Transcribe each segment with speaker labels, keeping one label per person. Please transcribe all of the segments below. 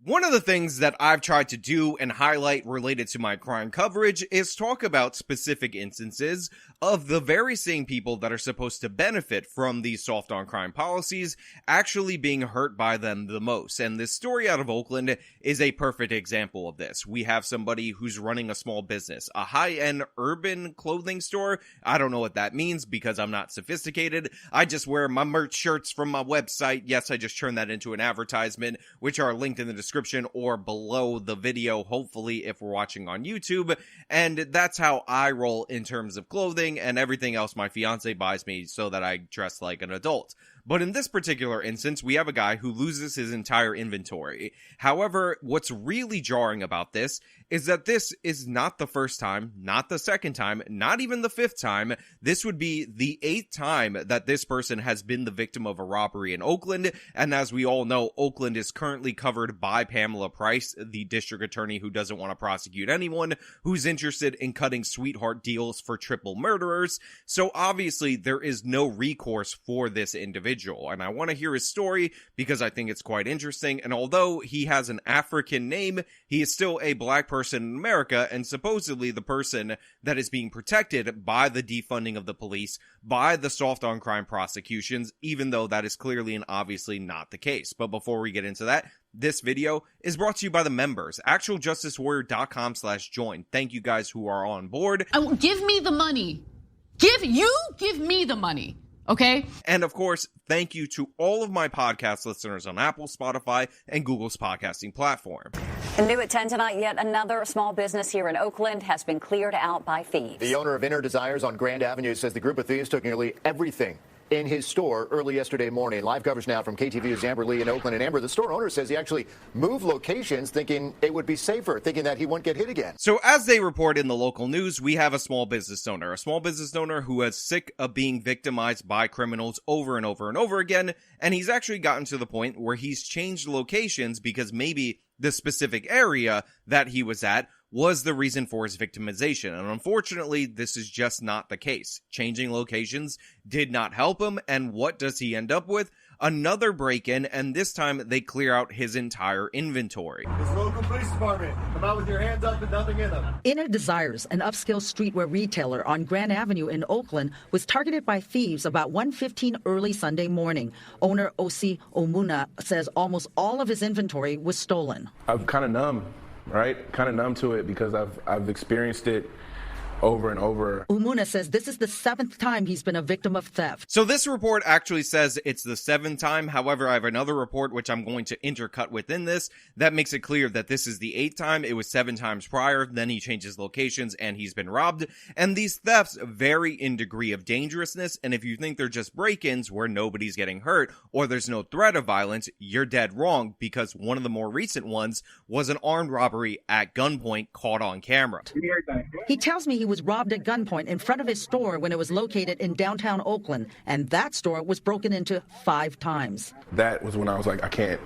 Speaker 1: One of the things that I've tried to do and highlight related to my crime coverage is talk about specific instances of the very same people that are supposed to benefit from these soft on crime policies actually being hurt by them the most. And this story out of Oakland is a perfect example of this. We have somebody who's running a small business, a high-end urban clothing store. I don't know what that means because I'm not sophisticated. I just wear my merch shirts from my website. Yes, I just turned that into an advertisement, which are linked in the description or below the video, hopefully, if we're watching on YouTube. And that's how I roll in terms of clothing, and everything else my fiance buys me so that I dress like an adult. But in this particular instance, we have a guy who loses his entire inventory. However, what's really jarring about this is that this is not the first time, not the second time, not even the fifth time. This would be the 8th time that this person has been the victim of a robbery in Oakland. And as we all know, Oakland is currently covered by Pamela Price, the district attorney who doesn't want to prosecute anyone who's interested in cutting sweetheart deals for triple murderers. So obviously there is no recourse for this individual. And I want to hear his story because I think it's quite interesting. And although he has an African name, he is still a black person in America, and supposedly the person that is being protected by the defunding of the police, by the soft on crime prosecutions, even though that is clearly and obviously not the case. But before we get into that, this video is brought to you by the members, actualjusticewarrior.com/join. Thank you guys who are on board.
Speaker 2: Give me the money. Give me the money. Okay.
Speaker 1: And of course, thank you to all of my podcast listeners on Apple, Spotify, and Google's podcasting platform.
Speaker 3: And new at 10 tonight, yet another small business here in Oakland has been cleared out by thieves.
Speaker 4: The owner of Inner Desires on Grand Avenue says the group of thieves took nearly everything in his store early yesterday morning. Live coverage now from KTVU's Amber Lee in Oakland. And Amber, the store owner says he actually moved locations thinking it would be safer, thinking that he wouldn't get hit again.
Speaker 1: So as they report in the local news, we have a small business owner who is sick of being victimized by criminals over and over and over again. And he's actually gotten to the point where he's changed locations because maybe the specific area that he was at was the reason for his victimization. And unfortunately, this is just not the case. Changing locations did not help him. And what does he end up with? Another break-in, and this time they clear out his entire inventory.
Speaker 5: This local police department, come out with your hands up and nothing in them.
Speaker 6: Inner Desires, an upscale streetwear retailer on Grand Avenue in Oakland, was targeted by thieves about 1:15 early Sunday morning. Owner Osi Omuna says almost all of his inventory was stolen.
Speaker 7: I'm kind of numb, right? Kind of numb to it because I've experienced it over and over.
Speaker 6: Umuna says this is the 7th time he's been a victim of theft.
Speaker 1: So this report actually says it's the 7th time. However, I have another report which I'm going to intercut within this that makes it clear that this is the 8th time. It was 7 times prior. Then he changes locations and he's been robbed. And these thefts vary in degree of dangerousness. And if you think they're just break-ins where nobody's getting hurt or there's no threat of violence, you're dead wrong, because one of the more recent ones was an armed robbery at gunpoint caught on camera.
Speaker 6: He tells me he was robbed at gunpoint in front of his store when it was located in downtown Oakland, and that store was broken into 5 times.
Speaker 7: That was when I was like, I can't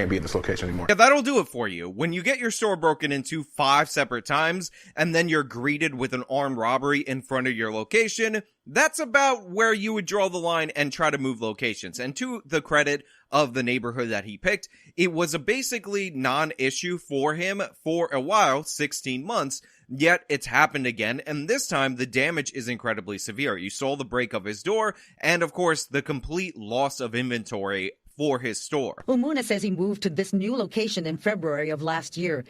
Speaker 7: be at this location anymore.
Speaker 1: Yeah, that'll do it for you. When you get your store broken into 5 separate times, and then you're greeted with an armed robbery in front of your location, that's about where you would draw the line and try to move locations. And to the credit of the neighborhood that he picked, it was a basically non-issue for him for a while, 16 months, yet it's happened again, and this time the damage is incredibly severe. You saw the break of his door, and of course, the complete loss of inventory for his store.
Speaker 6: Umuna says he moved to this new location in February of last year.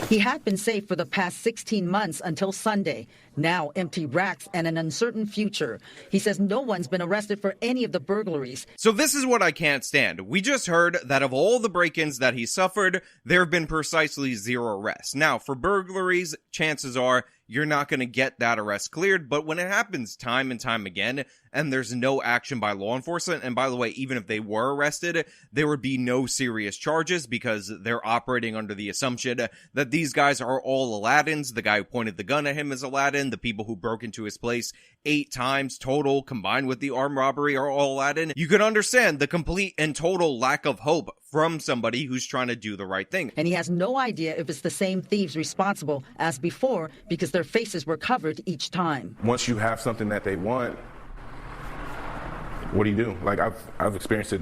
Speaker 6: He had been safe for the past 16 months until Sunday. Now empty racks and an uncertain future. He says no one's been arrested for any of the burglaries.
Speaker 1: So this is what I can't stand. We just heard that of all the break-ins that he suffered, there have been precisely 0 arrests. Now, for burglaries, chances are you're not going to get that arrest cleared, but when it happens time and time again, and there's no action by law enforcement, and by the way, even if they were arrested, there would be no serious charges because they're operating under the assumption that these guys are all Aladdins. The guy who pointed the gun at him is Aladdin. The people who broke into his place 8 times total, combined with the armed robbery, are all Aladdin. You can understand the complete and total lack of hope from somebody who's trying to do the right thing.
Speaker 6: And he has no idea if it's the same thieves responsible as before because their faces were covered each time.
Speaker 7: Once you have something that they want, what do you do? Like I've experienced it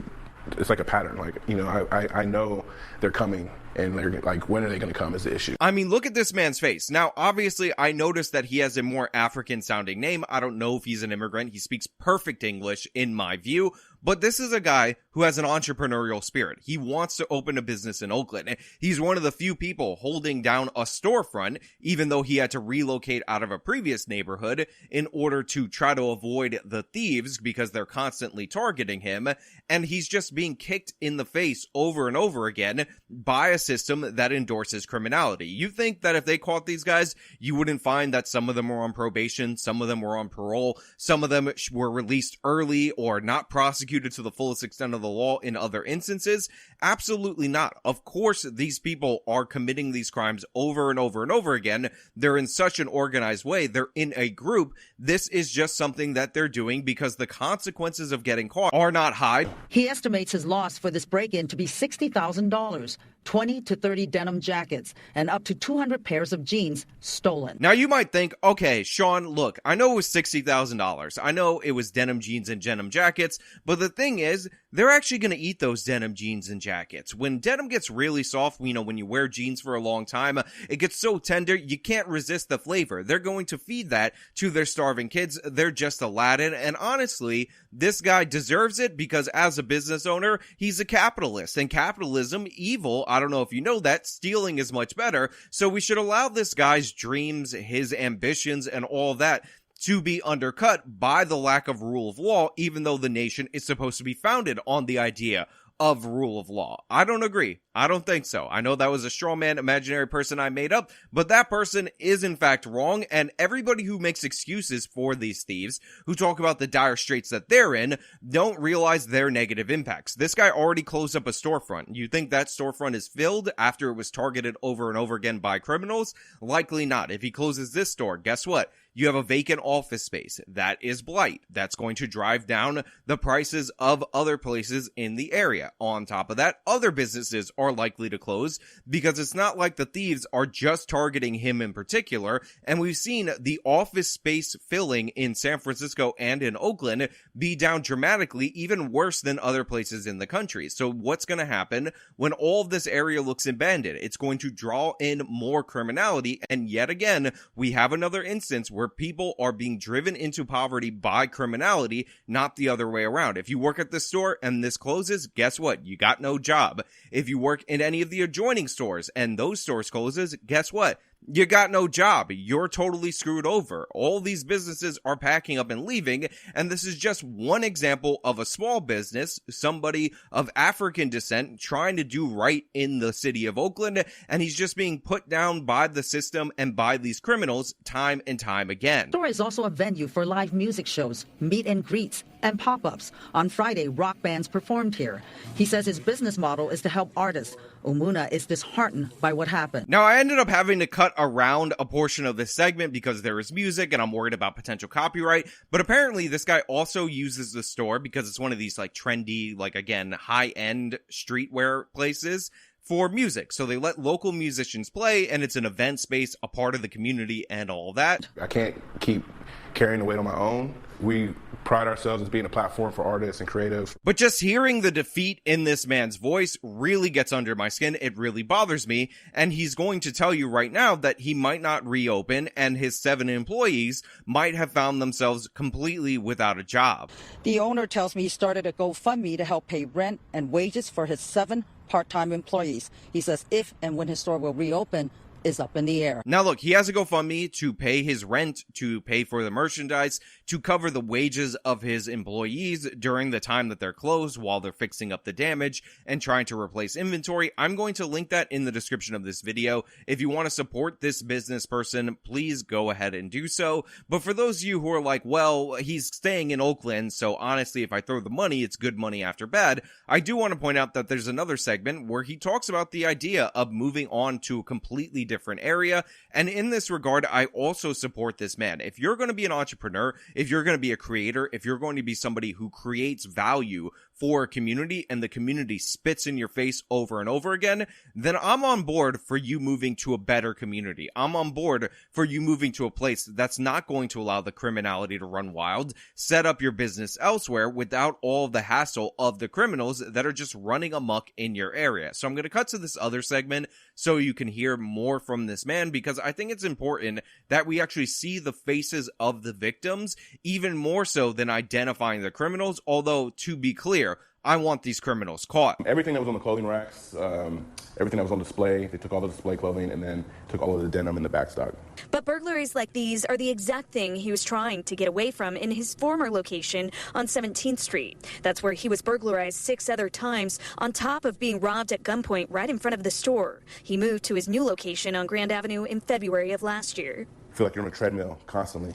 Speaker 7: it's like a pattern. Like, you know, I know they're coming, and they're like, when are they going to come is the issue.
Speaker 1: I mean, look at this man's face. Now, obviously, I noticed that he has a more African sounding name. I don't know if he's an immigrant. He speaks perfect English in my view, but this is a guy who has an entrepreneurial spirit. He wants to open a business in Oakland. He's one of the few people holding down a storefront, even though he had to relocate out of a previous neighborhood in order to try to avoid the thieves because they're constantly targeting him. And he's just being kicked in the face over and over again by a system that endorses criminality. You think that if they caught these guys, you wouldn't find that some of them were on probation, some of them were on parole, some of them were released early or not prosecuted to the fullest extent of the law in other instances? Absolutely not. Of course, these people are committing these crimes over and over and over again. They're in such an organized way. They're in a group. This is just something that they're doing because the consequences of getting caught are not high.
Speaker 6: He estimates his loss for this break-in to be $60,000. 20 to 30 denim jackets, and up to 200 pairs of jeans stolen.
Speaker 1: Now you might think, okay, Sean, look, I know it was $60,000. I know it was denim jeans and denim jackets, but the thing is, they're actually going to eat those denim jeans and jackets. When denim gets really soft, you know, when you wear jeans for a long time, it gets so tender, you can't resist the flavor. They're going to feed that to their starving kids. They're just Aladdin, and honestly, this guy deserves it because as a business owner, he's a capitalist, and capitalism, evil. I don't know if you know that, stealing is much better, so we should allow this guy's dreams, his ambitions, and all that to be undercut by the lack of rule of law, even though the nation is supposed to be founded on the idea of rule of law. I don't agree. I don't think so. I know that was a straw man imaginary person I made up, but that person is in fact wrong, and everybody who makes excuses for these thieves, who talk about the dire straits that they're in, don't realize their negative impacts. This guy already closed up a storefront. You think that storefront is filled after it was targeted over and over again by criminals? Likely not. If he closes this store, guess what? You have a vacant office space. That is blight. That's going to drive down the prices of other places in the area. On top of that, other businesses are likely to close because it's not like the thieves are just targeting him in particular. And we've seen the office space filling in San Francisco and in Oakland be down dramatically, even worse than other places in the country. So what's going to happen when all of this area looks abandoned? It's going to draw in more criminality. And yet again, we have another instance where people are being driven into poverty by criminality, not the other way around. If you work at this store and this closes, guess what? You got no job. If you work in any of the adjoining stores and those stores closes, guess what? You got no job. You're totally screwed over. All these businesses are packing up and leaving, and this is just one example of a small business, somebody of African descent trying to do right in the city of Oakland, and he's just being put down by the system and by these criminals time and time again.
Speaker 6: The store is also a venue for live music shows, meet and greets, and pop-ups. On Friday, rock bands performed here. He says his business model is to help artists. Umuna is disheartened by what happened.
Speaker 1: Now, I ended up having to cut around a portion of this segment because there is music and I'm worried about potential copyright, but apparently this guy also uses the store because it's one of these like trendy, like again, high-end streetwear places for music. So they let local musicians play, and it's an event space, a part of the community and all that.
Speaker 7: I can't keep carrying the weight on my own. We pride ourselves as being a platform for artists and creatives.
Speaker 1: But just hearing the defeat in this man's voice really gets under my skin. It really bothers me. And he's going to tell you right now that he might not reopen, and his 7 employees might have found themselves completely without a job.
Speaker 6: The owner tells me he started a GoFundMe to help pay rent and wages for his 7 part-time employees. He says if and when his store will reopen is up in the air.
Speaker 1: Now look, he has a GoFundMe to pay his rent, to pay for the merchandise, to cover the wages of his employees during the time that they're closed while they're fixing up the damage and trying to replace inventory. I'm going to link that in the description of this video. If you want to support this business person, please go ahead and do so. But for those of you who are like, well, he's staying in Oakland, so honestly, if I throw the money, it's good money after bad, I do want to point out that there's another segment where he talks about the idea of moving on to a completely different area. And in this regard, I also support this man. If you're going to be an entrepreneur, if you're going to be a creator, if you're going to be somebody who creates value for a community and the community spits in your face over and over again, then I'm on board for you moving to a better community. I'm on board for you moving to a place that's not going to allow the criminality to run wild. Set up your business elsewhere without all the hassle of the criminals that are just running amok in your area. So I'm going to cut to this other segment so you can hear more from this man, because I think it's important that we actually see the faces of the victims, even more so than identifying the criminals. Although, to be clear, I want these criminals caught.
Speaker 7: Everything that was on the clothing racks, everything that was on display, they took all the display clothing and then took all of the denim in the backstock.
Speaker 8: But burglaries like these are the exact thing he was trying to get away from in his former location on 17th Street. That's where he was burglarized 6 other times, on top of being robbed at gunpoint right in front of the store. He moved to his new location on Grand Avenue in February of last year.
Speaker 7: I feel like you're on a treadmill constantly,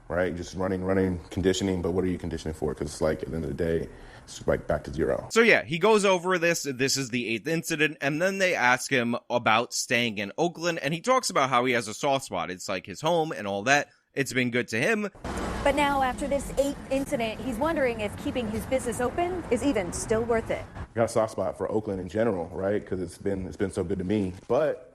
Speaker 7: right? Just running, conditioning, but what are you conditioning for? Because it's like, at the end of the day, it's like back to zero.
Speaker 1: So yeah, he goes over this. This is the 8th incident, and then they ask him about staying in Oakland, and he talks about how he has a soft spot. It's like his home and all that. It's been good to him.
Speaker 9: But now, after this 8th incident, he's wondering if keeping his business open is even still worth it.
Speaker 7: I got a soft spot for Oakland in general, right? Because it's been so good to me, but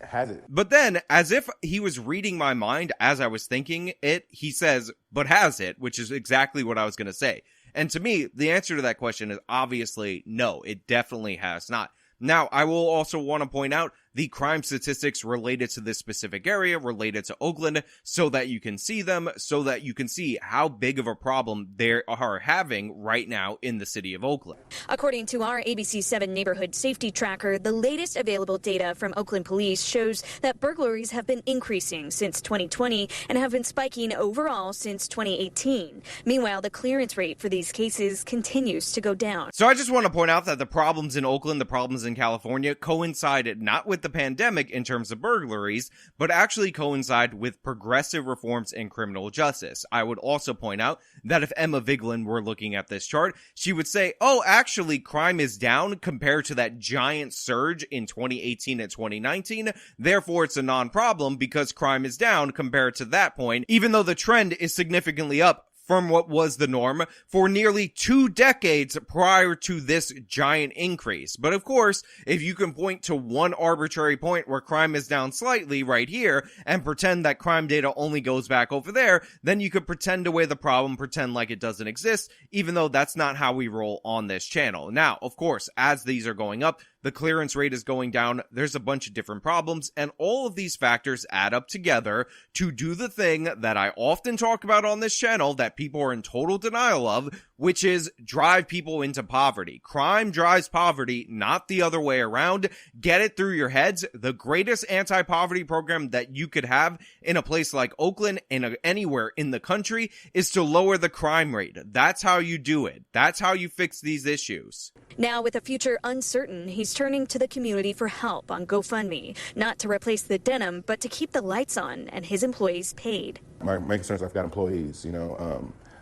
Speaker 7: has it?
Speaker 1: But then, as if he was reading my mind as I was thinking it, he says, but has it? Which is exactly what I was going to say. And to me, the answer to that question is obviously no, it definitely has not. Now, I will also want to point out the crime statistics related to this specific area, related to Oakland, so that you can see them, so that you can see how big of a problem they are having right now in the city of Oakland.
Speaker 8: According to our ABC7 neighborhood safety tracker, the latest available data from Oakland police shows that burglaries have been increasing since 2020 and have been spiking overall since 2018. Meanwhile, the clearance rate for these cases continues to go down.
Speaker 1: So I just want to point out that the problems in Oakland, the problems in California, coincided not with the pandemic in terms of burglaries, but actually coincide with progressive reforms in criminal justice. I would also point out that if Emma Vigeland were looking at this chart, she would say, oh, actually, crime is down compared to that giant surge in 2018 and 2019. Therefore, it's a non-problem because crime is down compared to that point, even though the trend is significantly up from what was the norm for nearly 2 decades prior to this giant increase. But of course, if you can point to one arbitrary point where crime is down slightly right here and pretend that crime data only goes back over there, then you could pretend away the problem, pretend like it doesn't exist, even though that's not how we roll on this channel. Now, of course, as these are going up, the clearance rate is going down, there's a bunch of different problems, and all of these factors add up together to do the thing that I often talk about on this channel that people are in total denial of, which is drive people into poverty. Crime drives poverty, not the other way around. Get it through your heads. The greatest anti-poverty program that you could have in a place like Oakland and anywhere in the country is to lower the crime rate. That's how you do it. That's how you fix these issues.
Speaker 8: Now, with a future uncertain, he's turning to the community for help on GoFundMe, not to replace the denim, but to keep the lights on and his employees paid.
Speaker 7: My concern is I've got employees,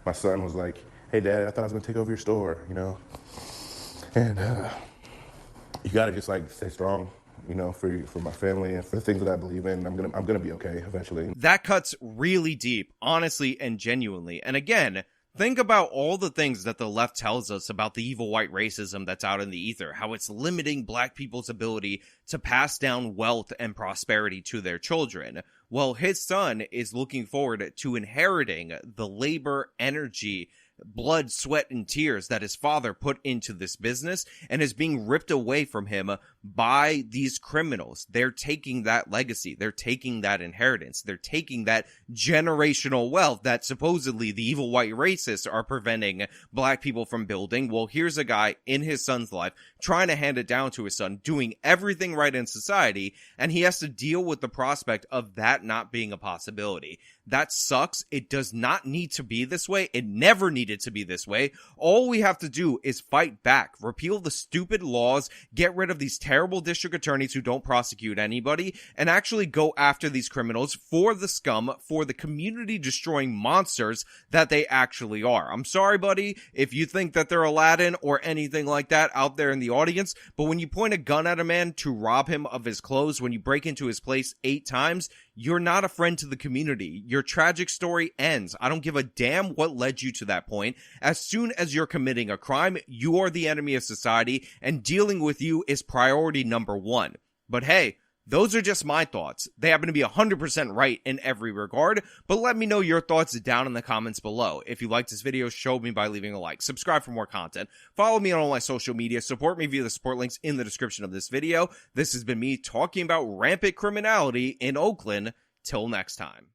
Speaker 7: my son was like, hey, Dad, I thought I was going to take over your store, And you got to just, stay strong, for my family and for the things that I believe in. I'm gonna be okay eventually.
Speaker 1: That cuts really deep, honestly and genuinely. And again, think about all the things that the left tells us about the evil white racism that's out in the ether, how it's limiting black people's ability to pass down wealth and prosperity to their children. Well, his son is looking forward to inheriting the labor, energy, blood, sweat, and tears that his father put into this business and is being ripped away from him by these criminals. They're taking that legacy. They're taking that inheritance. They're taking that generational wealth that supposedly the evil white racists are preventing black people from building. Well, here's a guy in his son's life trying to hand it down to his son, doing everything right in society, and he has to deal with the prospect of that not being a possibility. That sucks. It does not need to be this way. It never needed to be this way. All we have to do is fight back, repeal the stupid laws, get rid of these terrible terrible district attorneys who don't prosecute anybody and actually go after these criminals for the scum, for the community destroying monsters that they actually are. I'm sorry, buddy, if you think that they're Aladdin or anything like that out there in the audience, but when you point a gun at a man to rob him of his clothes, when you break into his place 8 times, you're not a friend to the community. Your tragic story ends. I don't give a damn what led you to that point. As soon as you're committing a crime, you are the enemy of society, and dealing with you is priority number 1. But hey, those are just my thoughts. They happen to be 100% right in every regard, but let me know your thoughts down in the comments below. If you liked this video, show me by leaving a like. Subscribe for more content. Follow me on all my social media. Support me via the support links in the description of this video. This has been me talking about rampant criminality in Oakland. Till next time.